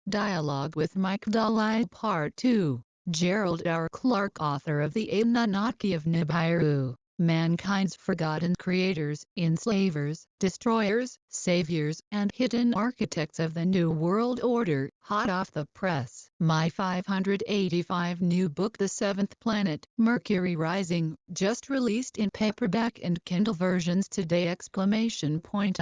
Dialogue with Mike Doyle Part 2. Gerald R. Clark, author of the Anunnaki of Nibiru, mankind's forgotten creators, enslavers, destroyers, saviors, and hidden architects of the New World Order, hot off the press. My 585 new book, The Seventh Planet, Mercury Rising, just released in paperback and Kindle versions today! I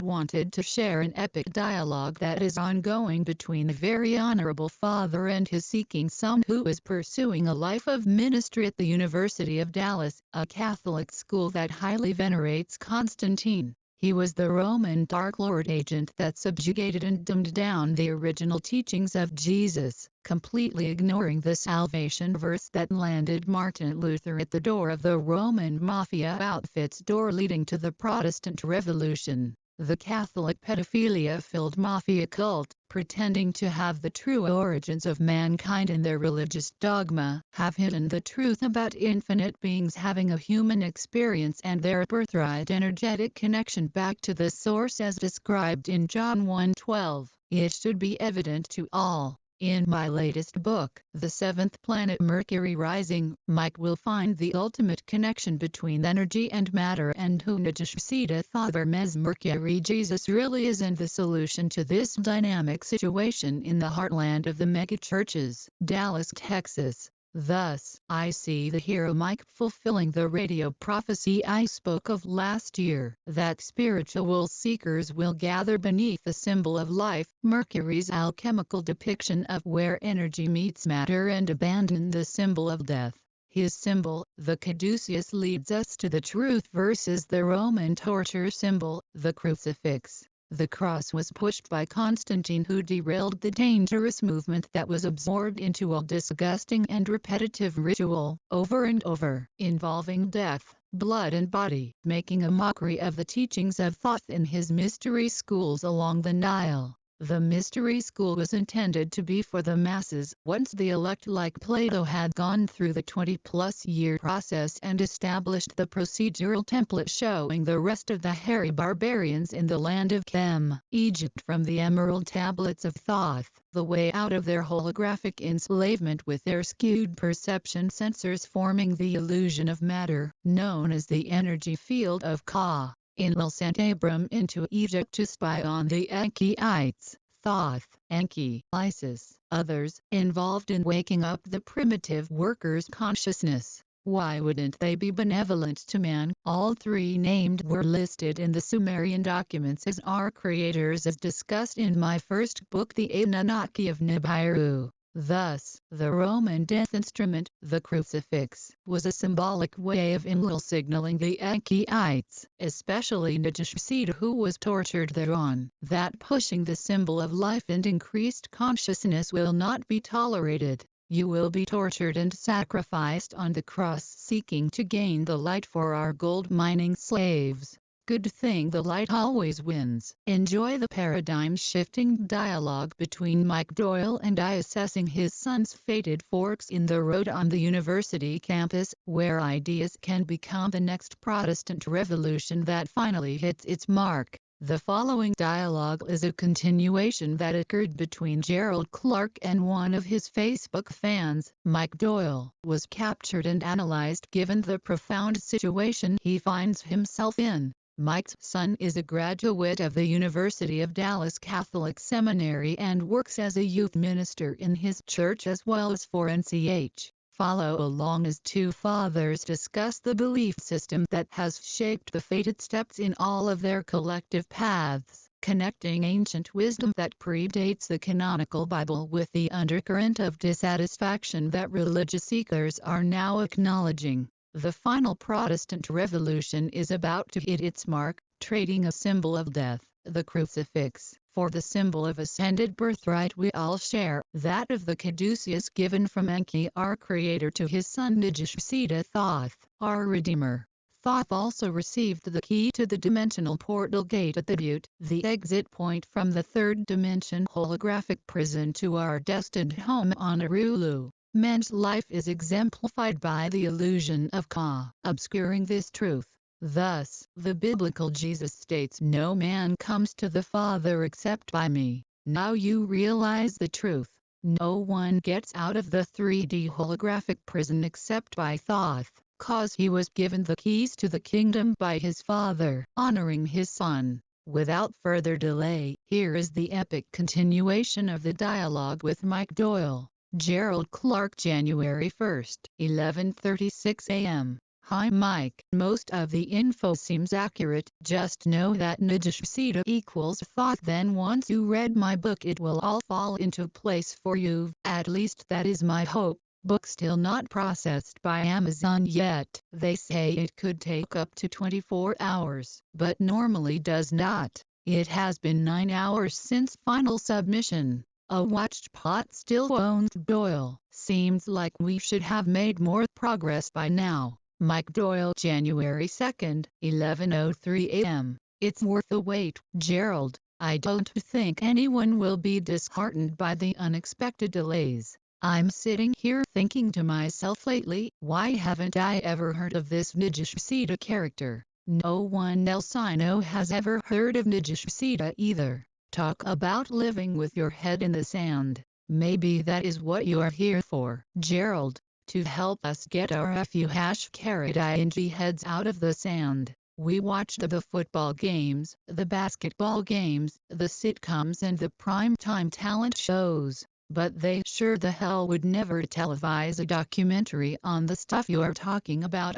wanted to share an epic dialogue that is ongoing between a very honorable father and his seeking son who is pursuing a life of ministry at the University of Dallas, a Catholic school that highly venerates Constantine. He was the Roman Dark Lord agent that subjugated and dumbed down the original teachings of Jesus, completely ignoring the salvation verse that landed Martin Luther at the door of the Roman Mafia outfit's door, leading to the Protestant Revolution. The Catholic pedophilia-filled mafia cult, pretending to have the true origins of mankind in their religious dogma, have hidden the truth about infinite beings having a human experience and their birthright energetic connection back to the source as described in John 1:12. It should be evident to all. In my latest book, The Seventh Planet, Mercury Rising, Mike will find the ultimate connection between energy and matter and who Mercury Jesus really is, and the solution to this dynamic situation in the heartland of the megachurches, Dallas, Texas. Thus, I see the hero Mike fulfilling the radio prophecy I spoke of last year, that spiritual seekers will gather beneath the symbol of life, Mercury's alchemical depiction of where energy meets matter, and abandon the symbol of death. His symbol, the caduceus, leads us to the truth versus the Roman torture symbol, the crucifix. The cross was pushed by Constantine, who derailed the dangerous movement that was absorbed into a disgusting and repetitive ritual, over and over, involving death, blood and body, making a mockery of the teachings of Thoth in his mystery schools along the Nile. The mystery school was intended to be for the masses. Once the elect like Plato had gone through the 20-plus-year process and established the procedural template showing the rest of the hairy barbarians in the land of Chem, Egypt, from the emerald tablets of Thoth, the way out of their holographic enslavement with their skewed perception sensors forming the illusion of matter, known as the energy field of Ka. Enlil sent Abram into Egypt to spy on the Enkyites, Thoth, Enki, Isis, others, involved in waking up the primitive workers' consciousness. Why wouldn't they be benevolent to man? All three named were listed in the Sumerian documents as our creators, as discussed in my first book, The Anunnaki of Nibiru. Thus, the Roman death instrument, the crucifix, was a symbolic way of Enlil signaling the Enkyites, especially Najashsida, who was tortured thereon, that pushing the symbol of life and increased consciousness will not be tolerated. You will be tortured and sacrificed on the cross, seeking to gain the light for our gold mining slaves. Good thing the light always wins. Enjoy the paradigm-shifting dialogue between Mike Doyle and I, assessing his son's fated forks in the road on the university campus, where ideas can become the next Protestant revolution that finally hits its mark. The following dialogue is a continuation that occurred between Gerald Clark and one of his Facebook fans. Mike Doyle was captured and analyzed given the profound situation he finds himself in. Mike's son is a graduate of the University of Dallas Catholic Seminary and works as a youth minister in his church as well as for NCH. Follow along as two fathers discuss the belief system that has shaped the fated steps in all of their collective paths, connecting ancient wisdom that predates the canonical Bible with the undercurrent of dissatisfaction that religious seekers are now acknowledging. The final Protestant Revolution is about to hit its mark, trading a symbol of death, the crucifix, for the symbol of ascended birthright we all share, that of the caduceus given from Enki, our creator, to his son Najashsida, Thoth, our redeemer. Thoth also received the key to the dimensional portal gate at the Butte, the exit point from the third dimension holographic prison to our destined home on Arulu. Man's life is exemplified by the illusion of Ka, obscuring this truth. Thus, the biblical Jesus states, "No man comes to the Father except by me." Now you realize the truth. No one gets out of the 3D holographic prison except by Thoth, cause he was given the keys to the kingdom by his father, honoring his son. Without further delay, here is the epic continuation of the dialogue with Mike Doyle. Gerald Clark, January 1st, 11:36 a.m. Hi Mike, most of the info seems accurate, just know that Nijashsita equals thought, then once you read my book it will all fall into place for you, at least that is my hope. Book still not processed by Amazon yet. They say it could take up to 24 hours, but normally does not. It has been 9 hours since final submission. A watched pot still owns Doyle. Seems like we should have made more progress by now. Mike Doyle, January 2nd, 11:03 a.m. It's worth the wait, Gerald. I don't think anyone will be disheartened by the unexpected delays. I'm sitting here thinking to myself lately, why haven't I ever heard of this Nijashsita character? No one else I know has ever heard of Nijashsita either. Talk about living with your head in the sand. Maybe that is what you're here for, Gerald. To help us get our fu ing heads out of the sand. We watched the football games, the basketball games, the sitcoms and the primetime talent shows, but they sure the hell would never televise a documentary on the stuff you're talking about,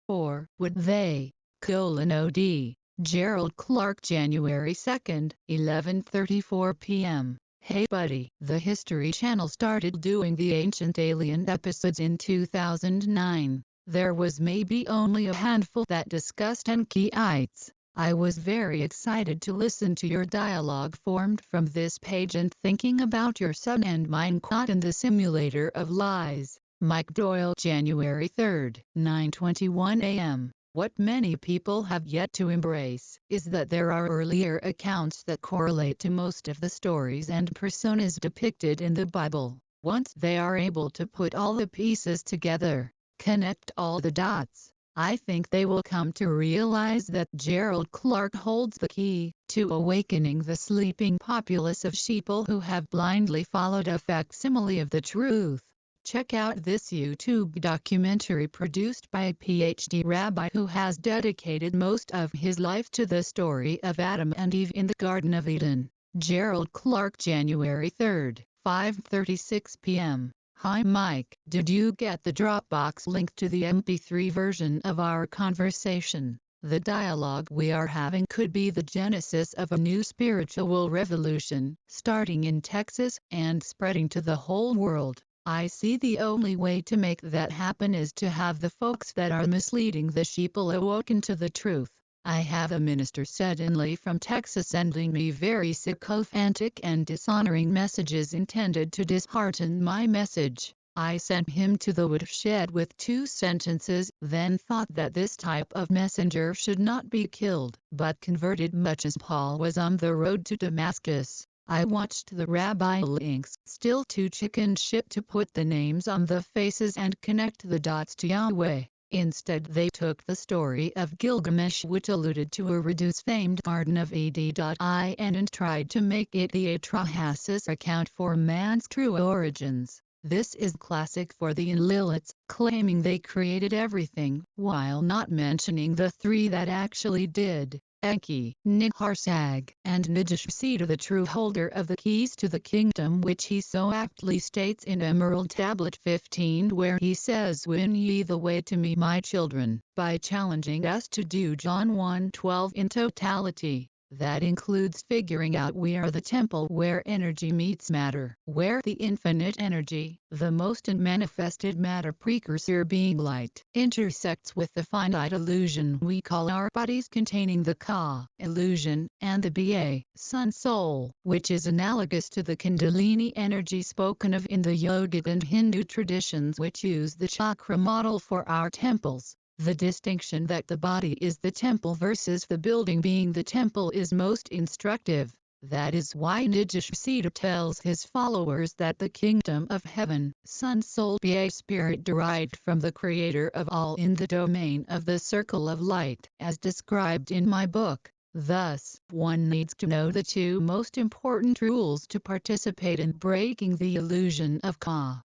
or would they? OD. Gerald Clark, January 2nd, 11:34 p.m. Hey buddy, the History Channel started doing the Ancient Alien episodes in 2009. There was maybe only a handful that discussed Enkyites. I was very excited to listen to your dialogue formed from this page and thinking about your son and mine caught in the simulator of lies. Mike Doyle, January 3rd, 9:21 a.m. What many people have yet to embrace is that there are earlier accounts that correlate to most of the stories and personas depicted in the Bible. Once they are able to put all the pieces together, connect all the dots, I think they will come to realize that Gerald Clark holds the key to awakening the sleeping populace of sheeple who have blindly followed a facsimile of the truth. Check out this YouTube documentary produced by a PhD rabbi who has dedicated most of his life to the story of Adam and Eve in the Garden of Eden. Gerald Clark, January 3rd, 5:36 p.m. Hi Mike, did you get the Dropbox link to the MP3 version of our conversation? The dialogue we are having could be the genesis of a new spiritual revolution, starting in Texas and spreading to the whole world. I see the only way to make that happen is to have the folks that are misleading the sheeple awoken to the truth. I have a minister suddenly from Texas sending me very sycophantic and dishonoring messages intended to dishearten my message. I sent him to the woodshed with 2 sentences, then thought that this type of messenger should not be killed, but converted much as Paul was on the road to Damascus. I watched the rabbi links, still too chicken shit to put the names on the faces and connect the dots to Yahweh. Instead they took the story of Gilgamesh, which alluded to a reduced famed Garden of Eden, and tried to make it the Atrahasis account for man's true origins. This is classic for the Enlilites, claiming they created everything, while not mentioning the 3 that actually did. Enki, Niharsag, and Nijashsita, the true holder of the keys to the kingdom, which he so aptly states in Emerald Tablet 15, where he says, "Win ye the way to me, my children," by challenging us to do John 1:12 in totality. That includes figuring out we are the temple where energy meets matter, where the infinite energy, the most unmanifested matter precursor being light, intersects with the finite illusion we call our bodies containing the Ka illusion, and the Ba sun soul, which is analogous to the Kundalini energy spoken of in the Yogic and Hindu traditions, which use the chakra model for our temples. The distinction that the body is the temple versus the building being the temple is most instructive. That is why Nijashsita tells his followers that the kingdom of heaven, sun soul be a spirit derived from the creator of all in the domain of the circle of light, as described in my book. Thus, one needs to know the two most important rules to participate in breaking the illusion of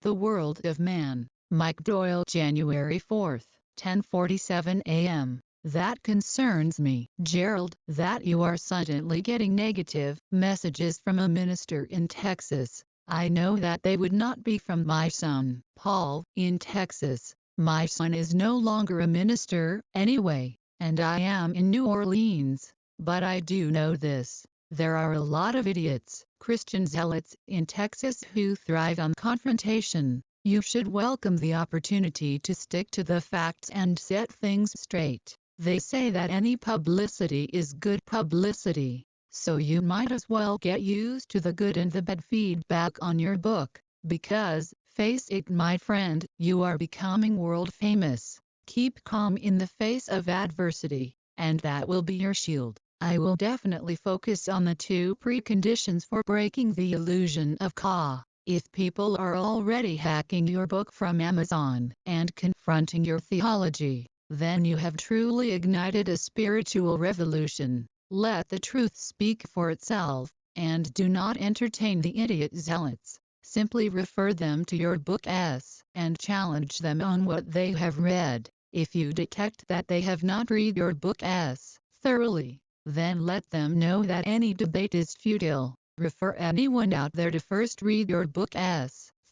the world of man. Mike Doyle, January 4th, 10:47 a.m. That concerns me, Gerald, that you are suddenly getting negative messages from a minister in Texas. I know that they would not be from my son, Paul, in Texas. My son is no longer a minister, anyway, and I am in New Orleans. But I do know this. There are a lot of idiots, Christian zealots, in Texas who thrive on confrontation. You should welcome the opportunity to stick to the facts and set things straight. They say that any publicity is good publicity. So you might as well get used to the good and the bad feedback on your book. Because, face it my friend, you are becoming world famous. Keep calm in the face of adversity, and that will be your shield. I will definitely focus on the two preconditions for breaking the illusion of If people are already hacking your book from Amazon and confronting your theology, then you have truly ignited a spiritual revolution. Let the truth speak for itself, and do not entertain the idiot zealots. Simply refer them to your book and challenge them on what they have read. If you detect that they have not read your book thoroughly, then let them know that any debate is futile. Refer anyone out there to first read your book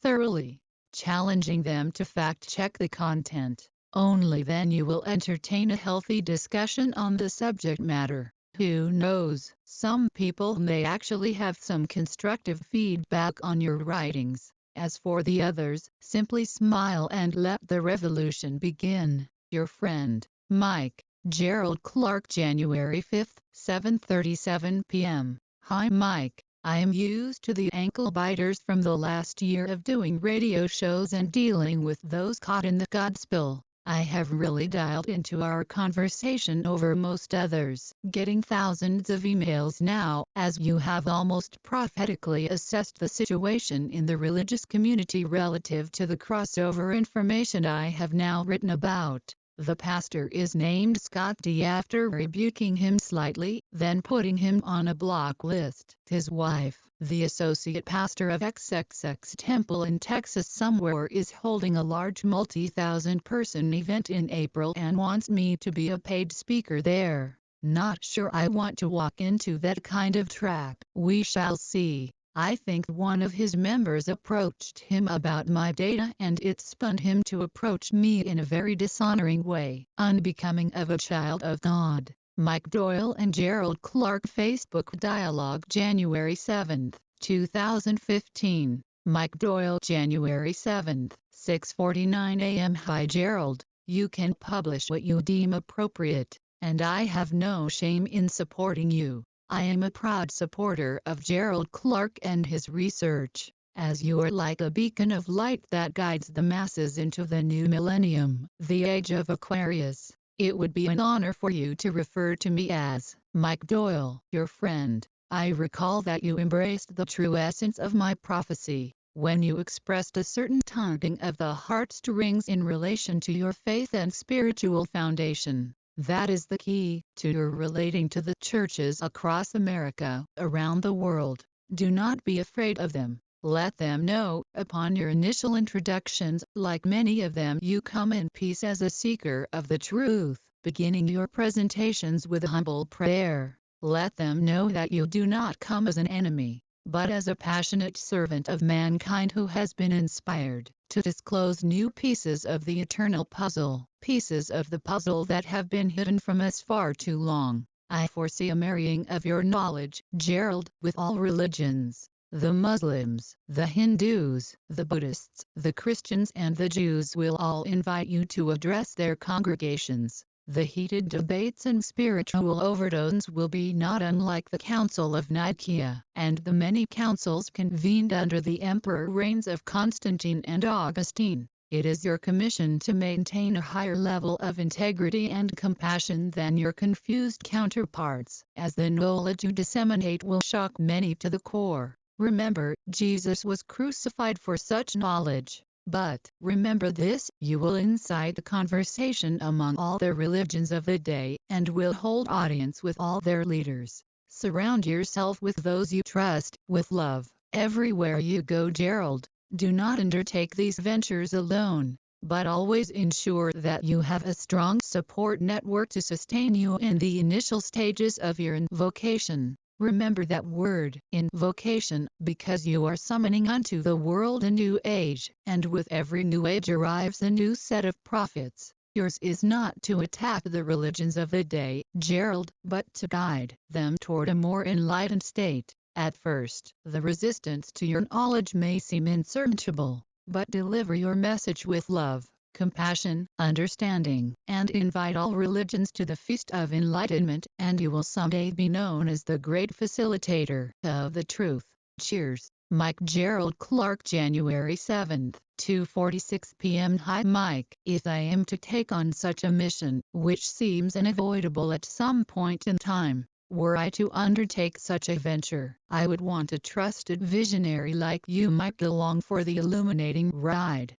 thoroughly, challenging them to fact-check the content. Only then you will entertain a healthy discussion on the subject matter. Who knows, some people may actually have some constructive feedback on your writings. As for the others, simply smile and let the revolution begin. Your friend, Mike. Gerald Clark, January 5th, 7:37 p.m. Hi Mike, I am used to the ankle biters from the last year of doing radio shows and dealing with those caught in the Godspill. I have really dialed into our conversation over most others, getting thousands of emails now, as you have almost prophetically assessed the situation in the religious community relative to the crossover information I have now written about. The pastor is named Scott D. After rebuking him slightly, then putting him on a block list. His wife, the associate pastor of XXX Temple in Texas somewhere, is holding a large multi-thousand person event in April and wants me to be a paid speaker there. Not sure I want to walk into that kind of trap. We shall see. I think one of his members approached him about my data and it spun him to approach me in a very dishonoring way, unbecoming of a child of God. Mike Doyle and Gerald Clark, Facebook Dialog, January 7, 2015. Mike Doyle, January 7, 6:49 a.m. Hi Gerald, you can publish what you deem appropriate, and I have no shame in supporting you. I am a proud supporter of Gerald Clark and his research, as you are like a beacon of light that guides the masses into the new millennium, the age of Aquarius. It would be an honor for you to refer to me as Mike Doyle, your friend. I recall that you embraced the true essence of my prophecy when you expressed a certain tugging of the heartstrings in relation to your faith and spiritual foundation. That is the key to your relating to the churches across America, around the world. Do not be afraid of them. Let them know, upon your initial introductions, like many of them, you come in peace as a seeker of the truth, beginning your presentations with a humble prayer. Let them know that you do not come as an enemy, but as a passionate servant of mankind who has been inspired to disclose new pieces of the eternal puzzle, pieces of the puzzle that have been hidden from us far too long. I foresee a marrying of your knowledge, Gerald, with all religions. The Muslims, the Hindus, the Buddhists, the Christians and the Jews will all invite you to address their congregations. The heated debates and spiritual overtones will be not unlike the Council of Nicaea, and the many councils convened under the emperor reigns of Constantine and Augustine. It is your commission to maintain a higher level of integrity and compassion than your confused counterparts, as the knowledge you disseminate will shock many to the core. Remember, Jesus was crucified for such knowledge. But remember this, you will incite the conversation among all the religions of the day, and will hold audience with all their leaders. Surround yourself with those you trust, with love, everywhere you go, Gerald. Do not undertake these ventures alone, but always ensure that you have a strong support network to sustain you in the initial stages of your invocation. Remember that word, invocation, because you are summoning unto the world a new age, and with every new age arrives a new set of prophets. Yours is not to attack the religions of the day, Gerald, but to guide them toward a more enlightened state. At first, the resistance to your knowledge may seem insurmountable, but deliver your message with love, compassion, understanding, and invite all religions to the feast of enlightenment, and you will someday be known as the great facilitator of the truth. Cheers. Mike. Gerald Clark, January 7, 2:46 p.m. Hi Mike, if I am to take on such a mission, which seems unavoidable at some point in time, were I to undertake such a venture, I would want a trusted visionary like you, Mike, along for the illuminating ride.